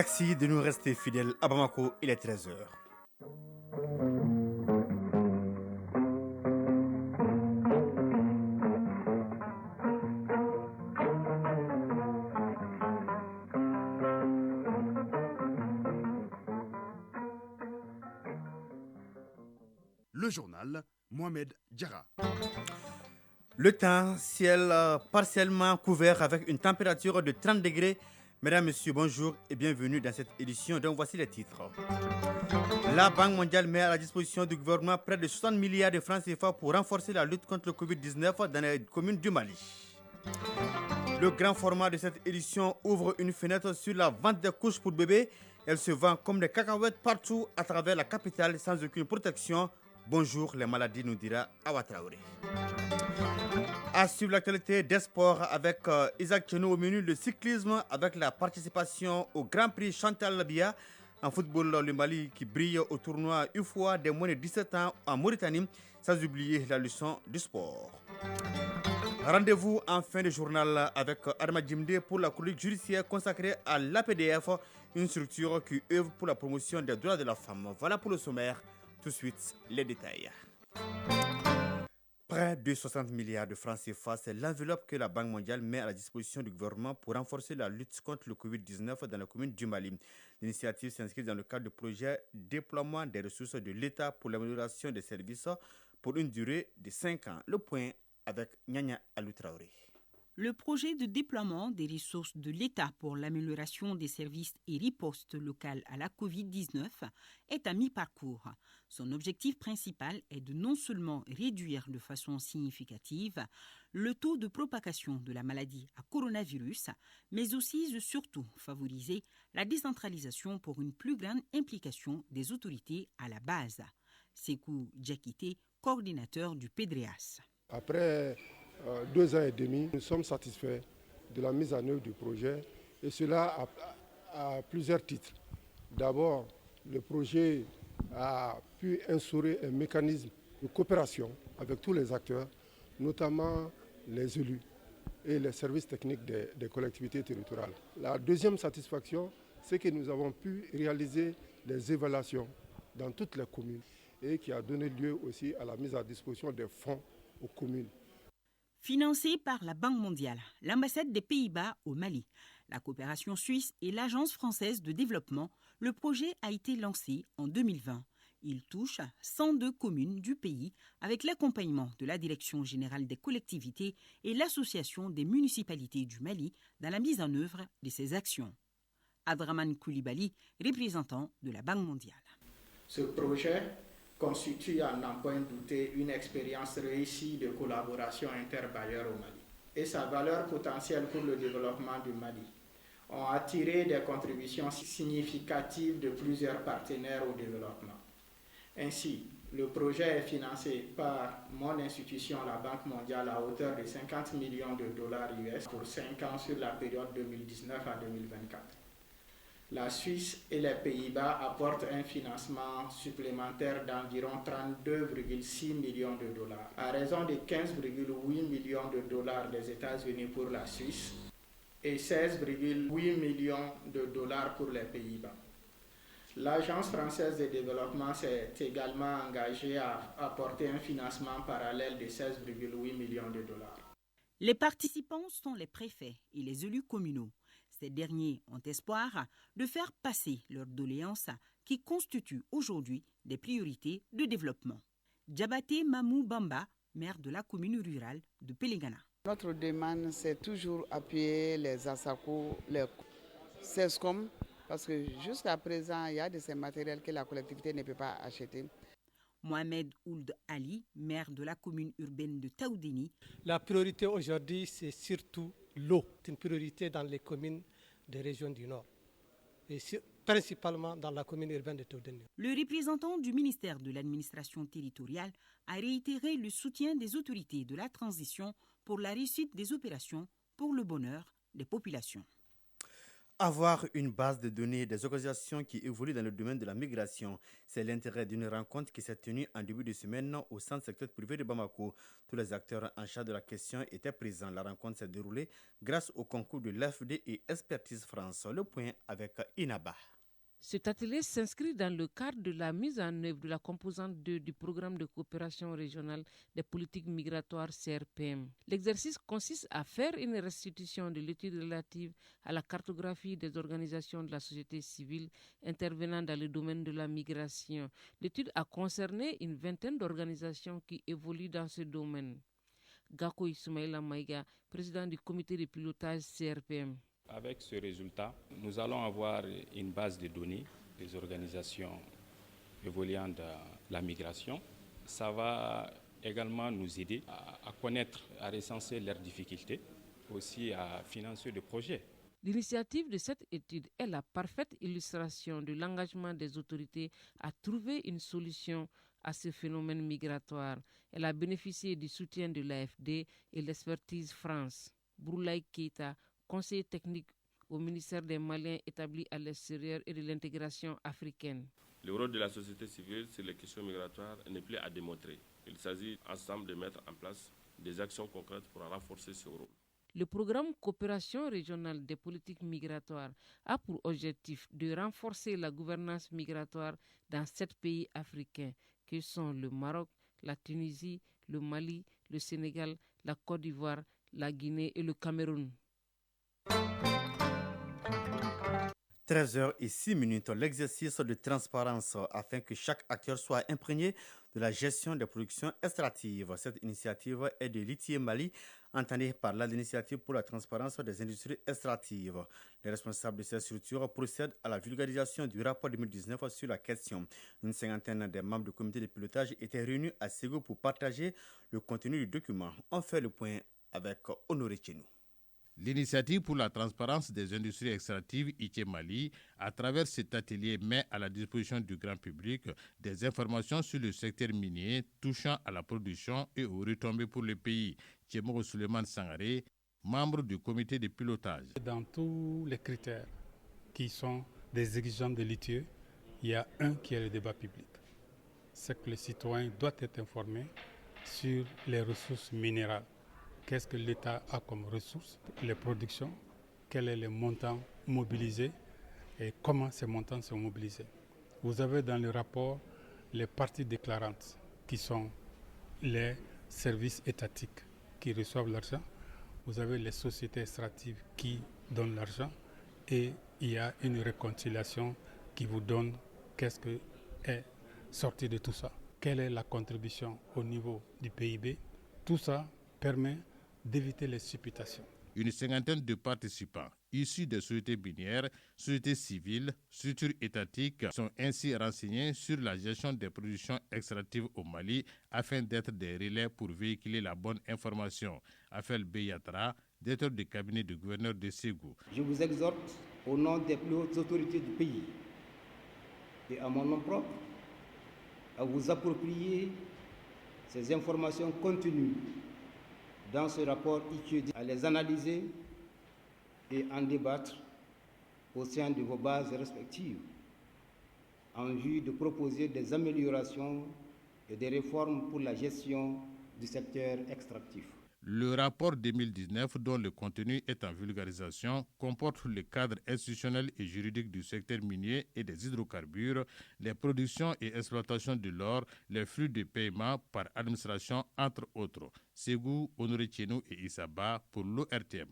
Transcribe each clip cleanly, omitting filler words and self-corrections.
Merci de nous rester fidèles. À Bamako, il est 13 heures. Le journal Mohamed Diarra. Le temps, ciel partiellement couvert avec une température de 30 degrés. Mesdames, Messieurs, bonjour et bienvenue dans cette édition. Donc voici les titres. La Banque mondiale met à la disposition du gouvernement près de 60 milliards de francs CFA pour renforcer la lutte contre le Covid-19 dans les communes du Mali. Le grand format de cette édition ouvre une fenêtre sur la vente des couches pour bébés. Elle se vend comme des cacahuètes partout à travers la capitale sans aucune protection. Bonjour les maladies, nous dira Awa Traoré. À suivre l'actualité des sports avec Isaac Chenou au menu, le cyclisme avec la participation au Grand Prix Chantal Labia. En football, le Mali qui brille au tournoi UFOA des moins de 17 ans en Mauritanie, sans oublier la leçon du sport. Rendez-vous en fin de journal avec Adama Djimde pour la chronique judiciaire consacrée à l'APDF, une structure qui œuvre pour la promotion des droits de la femme. Voilà pour le sommaire. Tout de suite, les détails. Près de 60 milliards de francs CFA, c'est l'enveloppe que la Banque mondiale met à la disposition du gouvernement pour renforcer la lutte contre le Covid-19 dans la commune du Mali. L'initiative s'inscrit dans le cadre du projet déploiement des ressources de l'État pour l'amélioration des services pour une durée de 5 ans. Le point avec Nyanya Alou Traoré. Le projet de déploiement des ressources de l'État pour l'amélioration des services et ripostes locales à la COVID-19 est à mi-parcours. Son objectif principal est de non seulement réduire de façon significative le taux de propagation de la maladie à coronavirus, mais aussi de surtout favoriser la décentralisation pour une plus grande implication des autorités à la base. Sekou Djakité, coordinateur du PEDREAS. Après 2 ans et demi, nous sommes satisfaits de la mise en œuvre du projet et cela à plusieurs titres. D'abord, le projet a pu instaurer un mécanisme de coopération avec tous les acteurs, notamment les élus et les services techniques des collectivités territoriales. La deuxième satisfaction, c'est que nous avons pu réaliser des évaluations dans toutes les communes et qui a donné lieu aussi à la mise à disposition des fonds aux communes. Financé par la Banque mondiale, l'ambassade des Pays-Bas au Mali, la coopération suisse et l'Agence française de développement, le projet a été lancé en 2020. Il touche 102 communes du pays avec l'accompagnement de la Direction générale des collectivités et l'Association des municipalités du Mali dans la mise en œuvre de ces actions. Adraman Koulibaly, représentant de la Banque mondiale. Ce projet constitue à n'en point douter une expérience réussie de collaboration interbailleurs au Mali et sa valeur potentielle pour le développement du Mali ont attiré des contributions significatives de plusieurs partenaires au développement. Ainsi, le projet est financé par mon institution, la Banque mondiale, à hauteur de 50 millions de dollars US pour 5 ans sur la période 2019 à 2024. La Suisse et les Pays-Bas apportent un financement supplémentaire d'environ 32,6 millions de dollars, à raison de 15,8 millions de dollars des États-Unis pour la Suisse et 16,8 millions de dollars pour les Pays-Bas. L'Agence française de développement s'est également engagée à apporter un financement parallèle de 16,8 millions de dollars. Les participants sont les préfets et les élus communaux. Ces derniers ont espoir de faire passer leurs doléances qui constituent aujourd'hui des priorités de développement. Djabaté Mamou Bamba, maire de la commune rurale de Pelengana. Notre demande, c'est toujours appuyer les ASACO, les CESCOM, parce que jusqu'à présent, il y a de ces matériels que la collectivité ne peut pas acheter. Mohamed Ould Ali, maire de la commune urbaine de Taoudéni. La priorité aujourd'hui, c'est surtout l'eau. C'est une priorité dans les communes des régions du Nord, et principalement dans la commune urbaine de Taoudéni. Le représentant du ministère de l'administration territoriale a réitéré le soutien des autorités de la transition pour la réussite des opérations pour le bonheur des populations. Avoir une base de données des organisations qui évoluent dans le domaine de la migration, c'est l'intérêt d'une rencontre qui s'est tenue en début de semaine au centre secteur privé de Bamako. Tous les acteurs en charge de la question étaient présents. La rencontre s'est déroulée grâce au concours de l'AFD et Expertise France. Le point avec Inaba. Cet atelier s'inscrit dans le cadre de la mise en œuvre de la composante 2 du programme de coopération régionale des politiques migratoires CRPM. L'exercice consiste à faire une restitution de l'étude relative à la cartographie des organisations de la société civile intervenant dans le domaine de la migration. L'étude a concerné une vingtaine d'organisations qui évoluent dans ce domaine. Gako Ismaïla Maïga, président du comité de pilotage CRPM. Avec ce résultat, nous allons avoir une base de données des organisations évoluant dans la migration. Ça va également nous aider à connaître, à recenser leurs difficultés, aussi à financer des projets. L'initiative de cette étude est la parfaite illustration de l'engagement des autorités à trouver une solution à ce phénomène migratoire. Elle a bénéficié du soutien de l'AFD et l'Expertise France. Boulaye Keita, conseiller technique au ministère des Maliens établi à l'extérieur et de l'intégration africaine. Le rôle de la société civile sur les questions migratoires n'est plus à démontrer. Il s'agit ensemble de mettre en place des actions concrètes pour renforcer ce rôle. Le programme Coopération régionale des politiques migratoires a pour objectif de renforcer la gouvernance migratoire dans 7 pays africains que sont le Maroc, la Tunisie, le Mali, le Sénégal, la Côte d'Ivoire, la Guinée et le Cameroun. 13h06, l'exercice de transparence afin que chaque acteur soit imprégné de la gestion des productions extractives. Cette initiative est de l'ITIE Mali, entendue par l'initiative pour la transparence des industries extractives. Les responsables de cette structure procèdent à la vulgarisation du rapport 2019 sur la question. Une cinquantaine des membres du comité de pilotage étaient réunis à Ségou pour partager le contenu du document. On fait le point avec Honoré Tchenou. L'initiative pour la transparence des industries extractives ITIE Mali, à travers cet atelier, met à la disposition du grand public des informations sur le secteur minier touchant à la production et aux retombées pour le pays. Tchemoro Suleiman Sangaré, membre du comité de pilotage. Dans tous les critères qui sont des exigences de l'ITIE, il y a un qui est le débat public. C'est que le citoyen doit être informé sur les ressources minérales. Qu'est-ce que l'État a comme ressources, les productions, quel est le montant mobilisé et comment ces montants sont mobilisés. Vous avez dans le rapport les parties déclarantes qui sont les services étatiques qui reçoivent l'argent. Vous avez les sociétés extractives qui donnent l'argent et il y a une réconciliation qui vous donne qu'est-ce qui est sorti de tout ça. Quelle est la contribution au niveau du PIB. Tout ça permet d'éviter les supputations. Une cinquantaine de participants issus des sociétés minières, sociétés civiles, structures étatiques sont ainsi renseignés sur la gestion des productions extractives au Mali afin d'être des relais pour véhiculer la bonne information. Afel Beyatra, directeur du cabinet du gouverneur de Ségou. Je vous exhorte au nom des plus hautes autorités du pays et à mon nom propre à vous approprier ces informations contenues dans ce rapport ITIE, à les analyser et en débattre au sein de vos bases respectives en vue de proposer des améliorations et des réformes pour la gestion du secteur extractif. Le rapport 2019, dont le contenu est en vulgarisation, comporte le cadre institutionnel et juridique du secteur minier et des hydrocarbures, les productions et exploitations de l'or, les flux de paiement par administration, entre autres. Ségou, Honoré Tchenou et Issaba pour l'ORTM.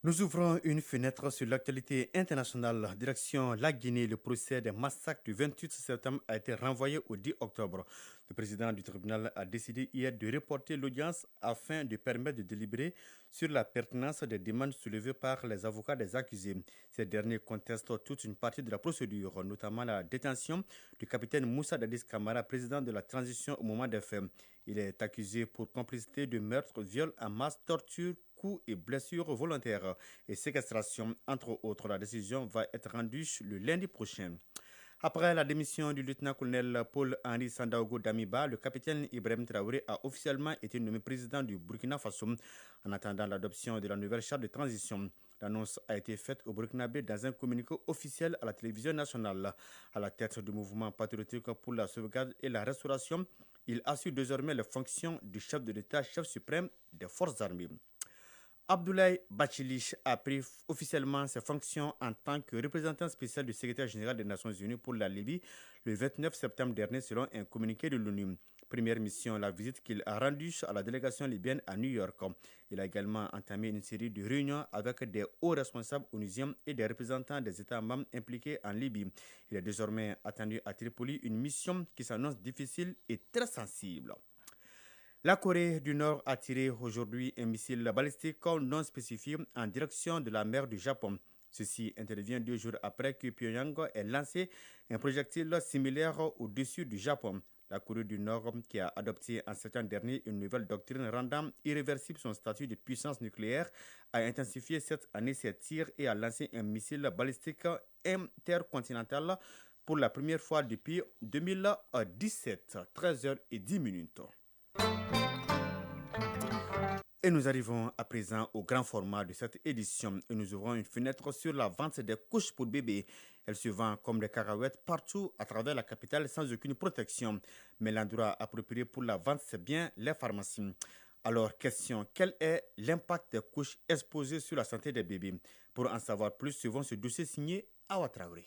Nous ouvrons une fenêtre sur l'actualité internationale. Direction la Guinée, le procès des massacres du 28 septembre a été renvoyé au 10 octobre. Le président du tribunal a décidé hier de reporter l'audience afin de permettre de délibérer sur la pertinence des demandes soulevées par les avocats des accusés. Ces derniers contestent toute une partie de la procédure, notamment la détention du capitaine Moussa Dadis Camara, président de la transition au moment des faits. Il est accusé pour complicité de meurtre, viol en masse, torture, coups et blessures volontaires et séquestration, entre autres. La décision va être rendue le lundi prochain. Après la démission du lieutenant-colonel Paul-Henri Sandaogo Damiba, le capitaine Ibrahim Traoré a officiellement été nommé président du Burkina Faso en attendant l'adoption de la nouvelle charte de transition. L'annonce a été faite au Burkinabé dans un communiqué officiel à la télévision nationale. À la tête du mouvement patriotique pour la sauvegarde et la restauration, il assure désormais les fonctions du chef de l'État, chef suprême des forces armées. Abdoulaye Bachilich a pris officiellement ses fonctions en tant que représentant spécial du secrétaire général des Nations Unies pour la Libye le 29 septembre dernier selon un communiqué de l'ONU. Première mission, la visite qu'il a rendue à la délégation libyenne à New York. Il a également entamé une série de réunions avec des hauts responsables onusiens et des représentants des États membres impliqués en Libye. Il est désormais attendu à Tripoli, une mission qui s'annonce difficile et très sensible. La Corée du Nord a tiré aujourd'hui un missile balistique non spécifié en direction de la mer du Japon. Ceci intervient 2 jours après que Pyongyang ait lancé un projectile similaire au-dessus du Japon. La Corée du Nord, qui a adopté en septembre dernier une nouvelle doctrine rendant irréversible son statut de puissance nucléaire, a intensifié cette année ses tirs et a lancé un missile balistique intercontinental pour la première fois depuis 2017, 13h10. Et nous arrivons à présent au grand format de cette édition et nous ouvrons une fenêtre sur la vente des couches pour bébés. Elles se vendent comme des cacahuètes partout à travers la capitale sans aucune protection. Mais l'endroit approprié pour la vente, c'est bien les pharmacies. Alors, question, quel est l'impact des couches exposées sur la santé des bébés? Pour en savoir plus, suivons ce dossier signé Awa Traoré.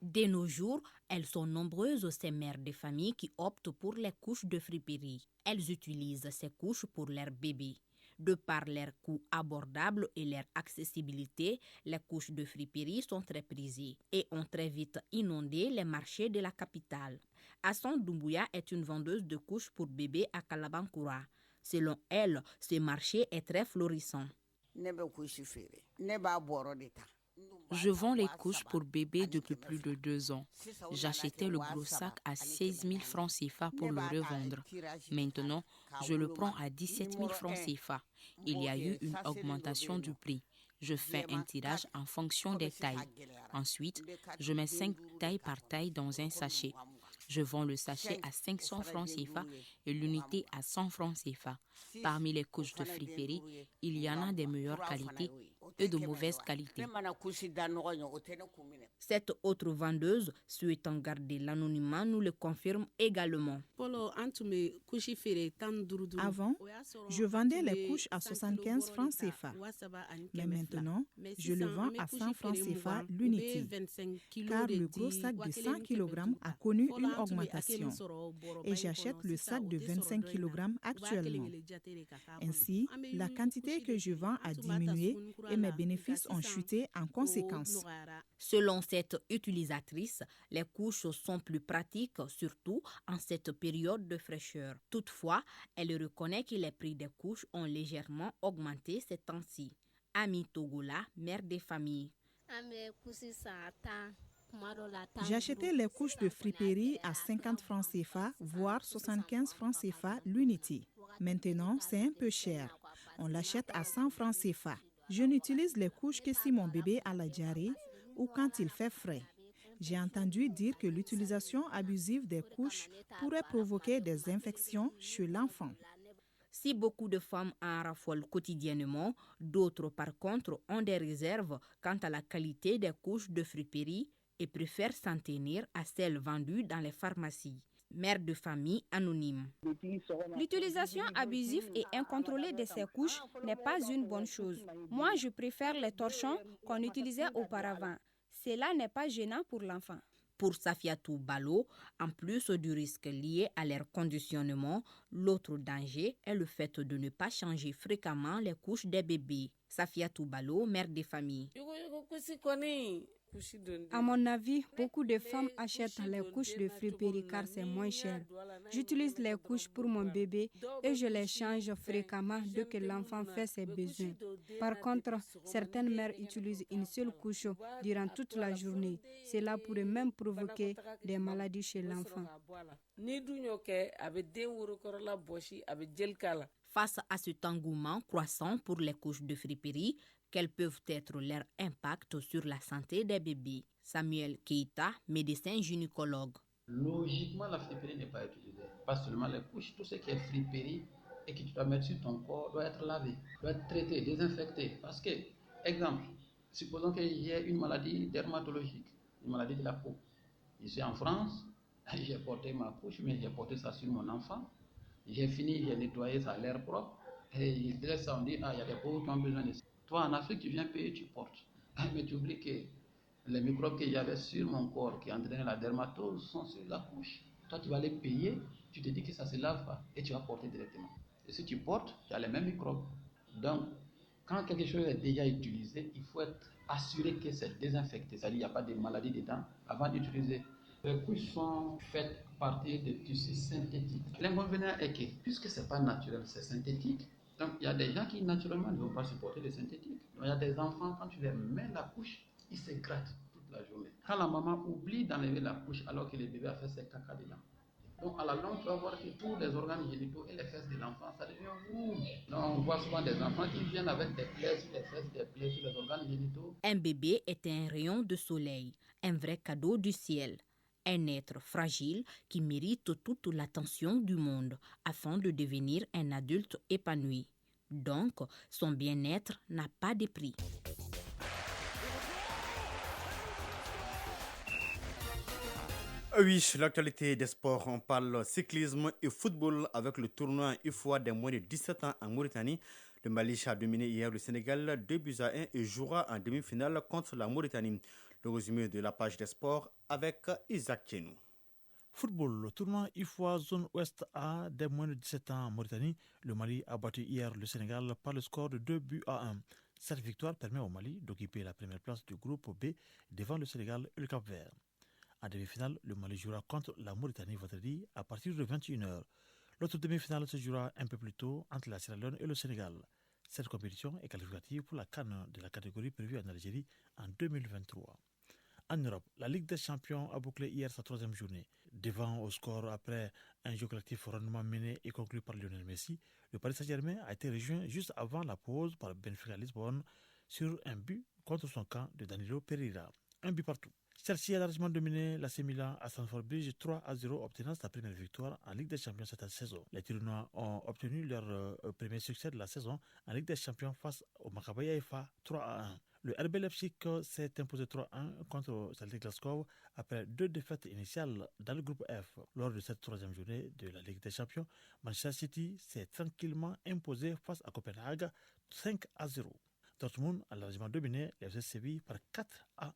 De nos jours, elles sont nombreuses ces mères de famille qui optent pour les couches de friperie. Elles utilisent ces couches pour leurs bébés. De par leur coût abordable et leur accessibilité, les couches de friperie sont très prisées et ont très vite inondé les marchés de la capitale. Hassan Doumbouya est une vendeuse de couches pour bébés à Kalabankoura. Selon elle, ce marché est très florissant. Je vends les couches pour bébés depuis plus de 2 ans. J'achetais le gros sac à 16 000 francs CFA pour le revendre. Maintenant, je le prends à 17 000 francs CFA. Il y a eu une augmentation du prix. Je fais un tirage en fonction des tailles. Ensuite, je mets 5 tailles par taille dans un sachet. Je vends le sachet à 500 francs CFA et l'unité à 100 francs CFA. Parmi les couches de friperie, il y en a des meilleures qualités et de mauvaises qualités. Cette autre vendeuse, souhaitant garder l'anonymat, nous le confirme également. Avant, je vendais les couches à 75 francs CFA. Mais maintenant, je le vends à 100 francs CFA l'unité, car le gros sac de 100 kg a connu une augmentation et j'achète le sac de 25 kg actuellement. Ainsi, la quantité que je vends a diminué et mes bénéfices ont chuté en conséquence. Selon cette utilisatrice, les couches sont plus pratiques, surtout en cette période de fraîcheur. Toutefois, elle reconnaît que les prix des couches ont légèrement augmenté ces temps-ci. Ami Togola, mère des familles. J'achetais les couches de friperie à 50 francs CFA, voire 75 francs CFA l'unité. Maintenant, c'est un peu cher. On l'achète à 100 francs CFA. Je n'utilise les couches que si mon bébé a la diarrhée ou quand il fait frais. J'ai entendu dire que l'utilisation abusive des couches pourrait provoquer des infections chez l'enfant. Si beaucoup de femmes en raffolent quotidiennement, d'autres par contre ont des réserves quant à la qualité des couches de friperie et préfèrent s'en tenir à celles vendues dans les pharmacies. Mère de famille anonyme. L'utilisation abusive et incontrôlée de ces couches n'est pas une bonne chose. Moi, je préfère les torchons qu'on utilisait auparavant. Cela n'est pas gênant pour l'enfant. Pour Safiatou Balo, en plus du risque lié à leur conditionnement, l'autre danger est le fait de ne pas changer fréquemment les couches des bébés. Safiatou Balo, mère de famille. À mon avis, beaucoup de femmes achètent les couches de friperie car c'est moins cher. J'utilise les couches pour mon bébé et je les change fréquemment dès que l'enfant fait ses besoins. Par contre, certaines mères utilisent une seule couche durant toute la journée. Cela pourrait même provoquer des maladies chez l'enfant. Face à cet engouement croissant pour les couches de friperie, quels peuvent être leurs impacts sur la santé des bébés? Samuel Keita, médecin gynécologue. Logiquement, la friperie n'est pas utilisée. Pas seulement les couches, tout ce qui est friperie et que tu dois mettre sur ton corps doit être lavé, doit être traité, désinfecté. Parce que, exemple, supposons qu'il y ait une maladie dermatologique, une maladie de la peau. Je suis en France, j'ai porté ma couche, mais j'ai porté ça sur mon enfant. J'ai fini, j'ai nettoyé, ça a l'air propre. Et dès ça, on dit, il y a des peaux qui ont besoin de ça. Toi, en Afrique, tu viens payer, tu portes. Mais tu oublies que les microbes qu'il y avait sur mon corps qui entraînaient la dermatose sont sur la couche. Toi, tu vas les payer, tu te dis que ça ne se lave pas et tu vas porter directement. Et si tu portes, tu as les mêmes microbes. Donc, quand quelque chose est déjà utilisé, il faut être assuré que c'est désinfecté. C'est-à-dire qu'il n'y a pas de maladies dedans avant d'utiliser. Les couches sont faites à partir de tissus synthétiques. L'inconvénient est que, puisque ce n'est pas naturel, c'est synthétique, donc il y a des gens qui naturellement ne vont pas supporter le synthétique. Donc, il y a des enfants, quand tu leur mets la couche, ils se grattent toute la journée. Quand la maman oublie d'enlever la couche alors que le bébé a fait ses caca dedans, donc à la longue, tu vas voir que tous les organes génitaux et les fesses de l'enfant, ça devient rouge. Donc on voit souvent des enfants qui viennent avec des plaies sur les fesses, des plaies sur les organes génitaux. Un bébé est un rayon de soleil, un vrai cadeau du ciel. Un être fragile qui mérite toute l'attention du monde afin de devenir un adulte épanoui. Donc, son bien-être n'a pas de prix. Oui, l'actualité des sports, on parle cyclisme et football avec le tournoi UFOA des moins de 17 ans en Mauritanie. Le Mali a dominé hier le Sénégal 2-1 et jouera en demi-finale contre la Mauritanie. Le résumé de la page des sports avec Isaac Kenou. Football, le tournoi UFOA Zone Ouest A des moins de 17 ans en Mauritanie. Le Mali a battu hier le Sénégal par le score de 2-1. Cette victoire permet au Mali d'occuper la première place du groupe B devant le Sénégal et le Cap-Vert. En demi-finale, le Mali jouera contre la Mauritanie vendredi à partir de 21h. L'autre demi-finale se jouera un peu plus tôt entre la Sierra Leone et le Sénégal. Cette compétition est qualificative pour la CAN de la catégorie prévue en Algérie en 2023. En Europe, la Ligue des Champions a bouclé hier sa troisième journée. Devant au score après un jeu collectif rondement mené et conclu par Lionel Messi, le Paris Saint-Germain a été rejoint juste avant la pause par Benfica Lisbonne sur un but contre son camp de Danilo Pereira. Un but partout. Chelsea a largement dominé l'AC Milan à Stamford Bridge 3-0, obtenant sa première victoire en Ligue des Champions cette saison. Les Turinois ont obtenu leur premier succès de la saison en Ligue des Champions face au Maccabi Haïfa 3-1. Le RB Leipzig s'est imposé 3-1 contre Celtic Glasgow après 2 défaites initiales dans le groupe F. Lors de cette troisième journée de la Ligue des Champions, Manchester City s'est tranquillement imposé face à Copenhague 5-0. Dortmund a largement dominé le FC Séville par 4-1.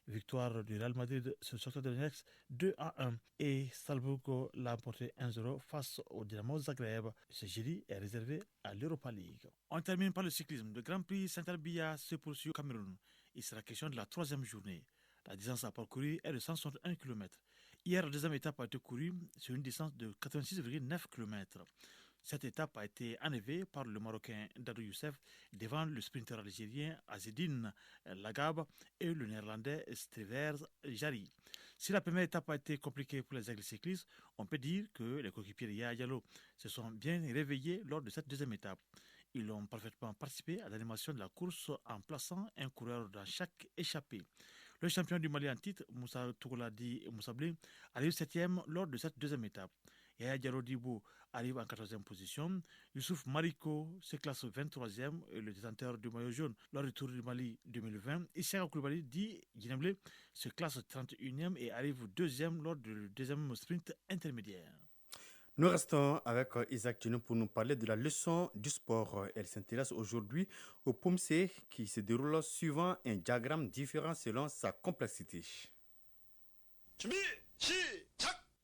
Victoire du Real Madrid sur le Shakhtar Donetsk 2-1 et Salzbourg l'a emporté 1-0 face au Dynamo Zagreb. Ce jeudi est réservé à l'Europa League. On termine par le cyclisme. Le Grand Prix Saint-Albia se poursuit au Cameroun. Il sera question de la troisième journée. La distance à parcourir est de 161 km. Hier, la deuxième étape a été courue sur une distance de 86,9 km. Cette étape a été enlevée par le Marocain Dadou Youssef devant le sprinter algérien Azedine Lagab et le Néerlandais Stevers Jari. Si la première étape a été compliquée pour les aigles cyclistes, on peut dire que les coéquipiers de Yaya Diallo se sont bien réveillés lors de cette deuxième étape. Ils ont parfaitement participé à l'animation de la course en plaçant un coureur dans chaque échappée. Le champion du Mali en titre, Moussa Tougouladi Moussablé, arrive 7e lors de cette deuxième étape. Yaya Diallo Dibou arrive en 14e position. Youssouf Mariko se classe 23e et le détenteur du maillot jaune lors du Tour du Mali 2020. Issa Koulibaly dit Guinéblé se classe 31e et arrive 2e lors du deuxième sprint intermédiaire. Nous restons avec Isaac Tino pour nous parler de la leçon du sport. Elle s'intéresse aujourd'hui au POMC qui se déroule suivant un diagramme différent selon sa complexité.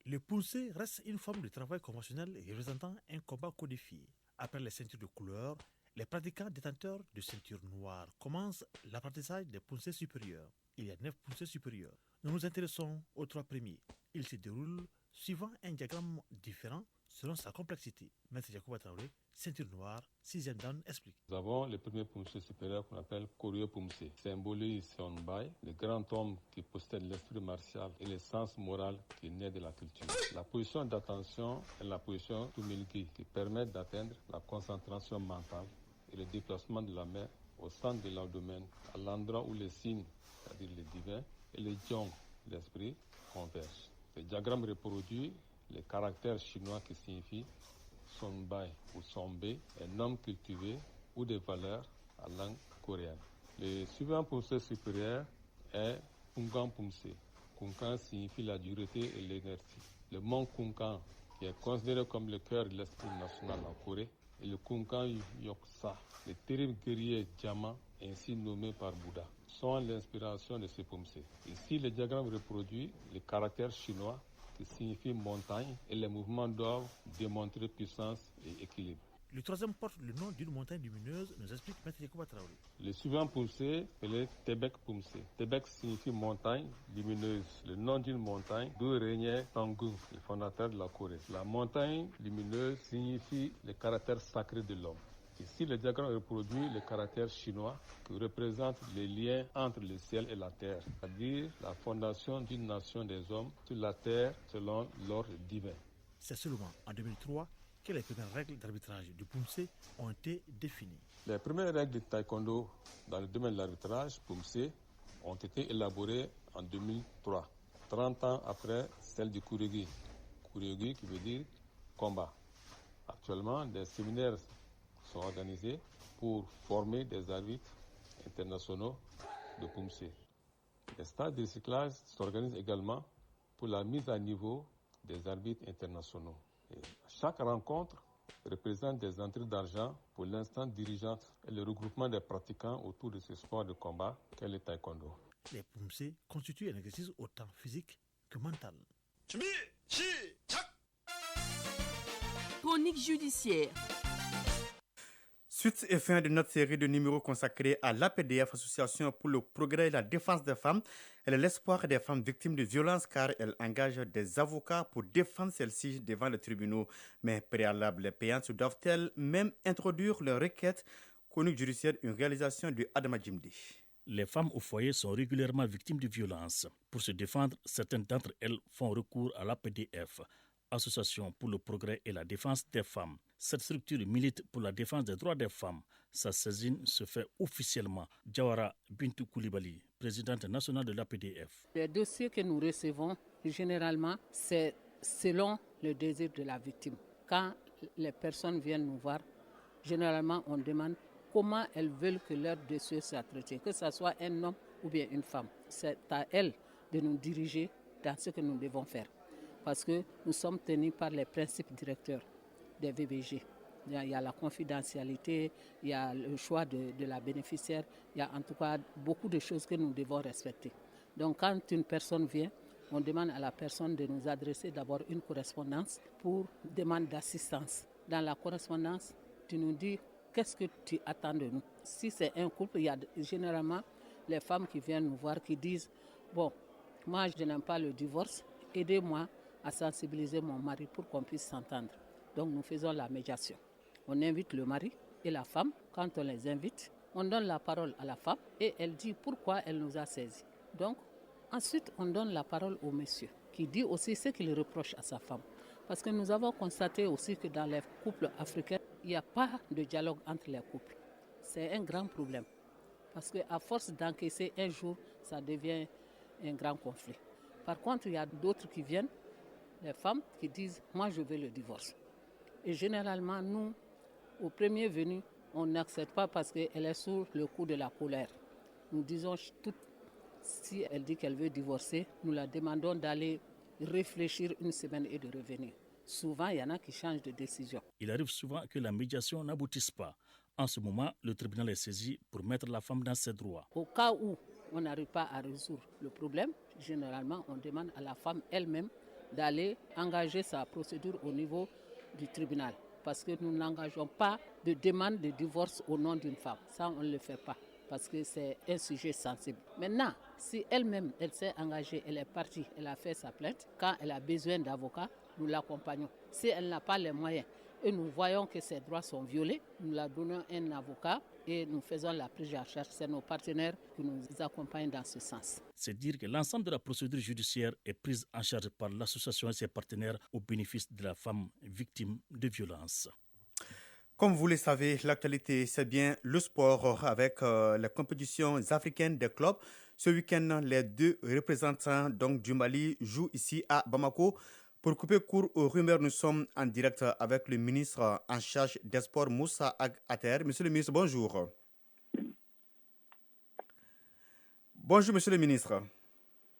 Le poussé reste une forme de travail conventionnel représentant un combat codifié. Après les ceintures de couleur, les pratiquants détenteurs de ceintures noires commencent l'apprentissage des poussés supérieurs. Il y a 9 poussés supérieurs. Nous nous intéressons aux 3 premiers. Ils se déroulent suivant un diagramme différent selon sa complexité. Maître Yacouba Traoré, ceinture noire, 6e dan, explique. Nous avons le premier Poumsé supérieur qu'on appelle Kouryo Poumsé. Symbolise Sonbai, le grand homme qui possède l'esprit martial et le sens moral qui naît de la culture. La position d'attention est la position Tumilgi qui permet d'atteindre la concentration mentale et le déplacement de la main au centre de l'abdomen, à l'endroit où les signes, c'est-à-dire le divin, et les jiang, l'esprit, convergent. Ce diagramme reproduit les caractères chinois qui signifient Sonbai ou Sonbe, un homme cultivé ou des valeurs à langue coréenne. Le suivant Poumsé supérieur est Kunkan Poumsé. Kunkan signifie la dureté et l'énergie. Le mont Kunkan, qui est considéré comme le cœur de l'esprit national en Corée, et le Kunkan Yoksa, le terrible guerrier diamant ainsi nommé par Bouddha, sont l'inspiration de ce Poumsé. Ici, le diagramme reproduit le caractère chinois qui signifie montagne et les mouvements doivent démontrer puissance et équilibre. Le troisième porte le nom d'une montagne lumineuse, nous explique Maître Yacouba Traoré. Le suivant Poumsé est le Tebek Poumsé. Tebek signifie montagne lumineuse, le nom d'une montagne d'où régnait Tangun, le fondateur de la Corée. La montagne lumineuse signifie le caractère sacré de l'homme. Ici, le diagramme reproduit le caractère chinois qui représente les liens entre le ciel et la terre, c'est-à-dire la fondation d'une nation des hommes sur la terre selon l'ordre divin. C'est seulement en 2003 que les premières règles d'arbitrage du Poumsé ont été définies. Les premières règles de taekwondo dans le domaine de l'arbitrage Poumsé ont été élaborées en 2003, 30 ans après celles du Kuryogi. Kuryogi qui veut dire combat. Actuellement, des séminaires sont organisés pour former des arbitres internationaux de Poumsé. Les stages de recyclage s'organisent également pour la mise à niveau des arbitres internationaux. Et chaque rencontre représente des entrées d'argent pour l'instance dirigeante et le regroupement des pratiquants autour de ce sport de combat qu'est le taekwondo. Les Poumsé constituent un exercice autant physique que mental. Chronique judiciaire. Suite et fin de notre série de numéros consacrés à l'APDF, Association pour le progrès et la défense des femmes. Elle est l'espoir des femmes victimes de violences car elle engage des avocats pour défendre celles-ci devant les tribunaux. Mais préalables payantes doivent-elles même introduire leurs requêtes? Chronique judiciaire, une réalisation de Adama Jimdi. Les femmes au foyer sont régulièrement victimes de violences. Pour se défendre, certaines d'entre elles font recours à l'APDF, Association pour le progrès et la défense des femmes. Cette structure milite pour la défense des droits des femmes. Sa saisine se fait officiellement. Jawara Bintou Koulibaly, présidente nationale de l'APDF. Les dossiers que nous recevons, généralement, c'est selon le désir de la victime. Quand les personnes viennent nous voir, généralement, on demande comment elles veulent que leur dossier soit traité, que ce soit un homme ou bien une femme. C'est à elles de nous diriger dans ce que nous devons faire. Parce que nous sommes tenus par les principes directeurs des VBG. Il y a la confidentialité, il y a le choix de la bénéficiaire, il y a en tout cas beaucoup de choses que nous devons respecter. Donc quand une personne vient, on demande à la personne de nous adresser d'abord une correspondance pour demande d'assistance. Dans la correspondance, tu nous dis qu'est-ce que tu attends de nous. Si c'est un couple, il y a généralement les femmes qui viennent nous voir qui disent « Bon, moi je n'aime pas le divorce, aidez-moi à sensibiliser mon mari pour qu'on puisse s'entendre. » Donc nous faisons la médiation. On invite le mari et la femme. Quand on les invite, on donne la parole à la femme et elle dit pourquoi elle nous a saisis. Donc ensuite, on donne la parole au monsieur qui dit aussi ce qu'il reproche à sa femme. Parce que nous avons constaté aussi que dans les couples africains, il n'y a pas de dialogue entre les couples. C'est un grand problème. Parce qu'à force d'encaisser un jour, ça devient un grand conflit. Par contre, il y a d'autres qui viennent, les femmes qui disent « moi je veux le divorce ». Et généralement, nous, au premier venu, on n'accepte pas parce qu'elle est sous le coup de la colère. Nous disons, si elle dit qu'elle veut divorcer, nous la demandons d'aller réfléchir une semaine et de revenir. Souvent, il y en a qui changent de décision. Il arrive souvent que la médiation n'aboutisse pas. En ce moment, le tribunal est saisi pour mettre la femme dans ses droits. Au cas où on n'arrive pas à résoudre le problème, généralement, on demande à la femme elle-même d'aller engager sa procédure au niveau du tribunal. Parce que nous n'engageons pas de demande de divorce au nom d'une femme. Ça, on ne le fait pas. parce que c'est un sujet sensible. Maintenant, si elle-même, elle s'est engagée, elle est partie, elle a fait sa plainte, quand elle a besoin d'avocat, nous l'accompagnons. Si elle n'a pas les moyens et nous voyons que ses droits sont violés, nous la donnons un avocat et nous faisons la prise en charge. C'est nos partenaires qui nous accompagnent dans ce sens. C'est dire que l'ensemble de la procédure judiciaire est prise en charge par l'association et ses partenaires au bénéfice de la femme victime de violences. Comme vous le savez, l'actualité, c'est bien le sport avec les compétitions africaines des clubs. Ce week-end, les 2 représentants donc, du Mali jouent ici à Bamako. Pour couper court aux rumeurs, nous sommes en direct avec le ministre en charge des sports, Moussa Ater. Monsieur le ministre, bonjour. Bonjour, monsieur le ministre.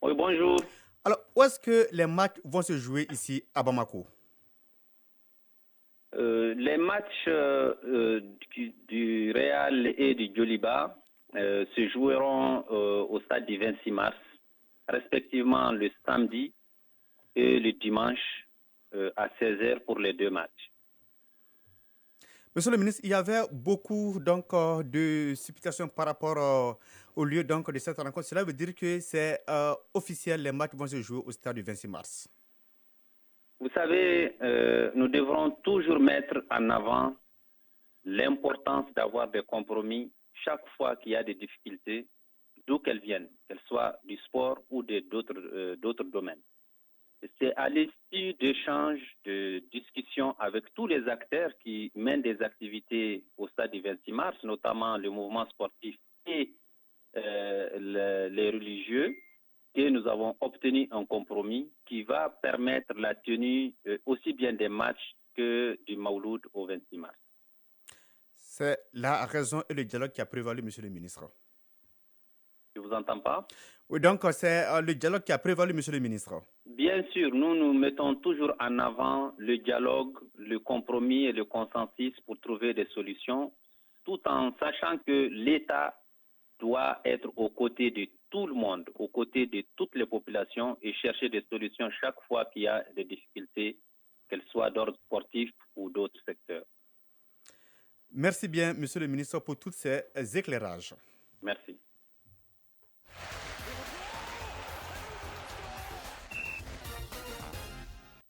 Oui, bonjour. Alors, où est-ce que les matchs vont se jouer ici à Bamako? Les matchs du Real et du Djoliba se joueront au stade du 26 mars, respectivement le samedi et le dimanche à 16h pour les 2 matchs. Monsieur le ministre, il y avait beaucoup donc, de supplications par rapport au lieu donc, de cette rencontre. Cela veut dire que c'est officiel, les matchs vont se jouer au stade du 26 mars. Vous savez, nous devrons toujours mettre en avant l'importance d'avoir des compromis chaque fois qu'il y a des difficultés, d'où qu'elles viennent, qu'elles soient du sport ou d'autres domaines. C'est à l'issue d'échanges, de discussions avec tous les acteurs qui mènent des activités au stade du 26 mars, notamment le mouvement sportif et les religieux, que nous avons obtenu un compromis qui va permettre la tenue aussi bien des matchs que du Mawlud au 26 mars. C'est la raison et le dialogue qui a prévalu, monsieur le ministre. Je ne vous entends pas. Oui, donc c'est le dialogue qui a prévalu, monsieur le ministre. Bien sûr, nous mettons toujours en avant le dialogue, le compromis et le consensus pour trouver des solutions, tout en sachant que l'État doit être aux côtés de tout le monde, aux côtés de toutes les populations et chercher des solutions chaque fois qu'il y a des difficultés, qu'elles soient d'ordre sportif ou d'autres secteurs. Merci bien, monsieur le ministre, pour tous ces éclairages. Merci.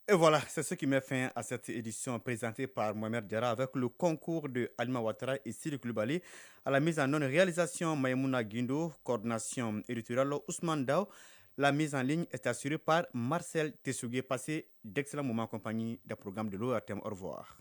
Et voilà, c'est ce qui met fin à cette édition présentée par Mohamed Diarra avec le concours de Alima Ouattara et Siri Koulibaly. À la mise en œuvre, réalisation Maïmouna Guindo, coordination éditoriale Ousmane Dao. La mise en ligne est assurée par Marcel Tessougué. Passez d'excellents moments en compagnie des programmes de l'ORTM. Au revoir.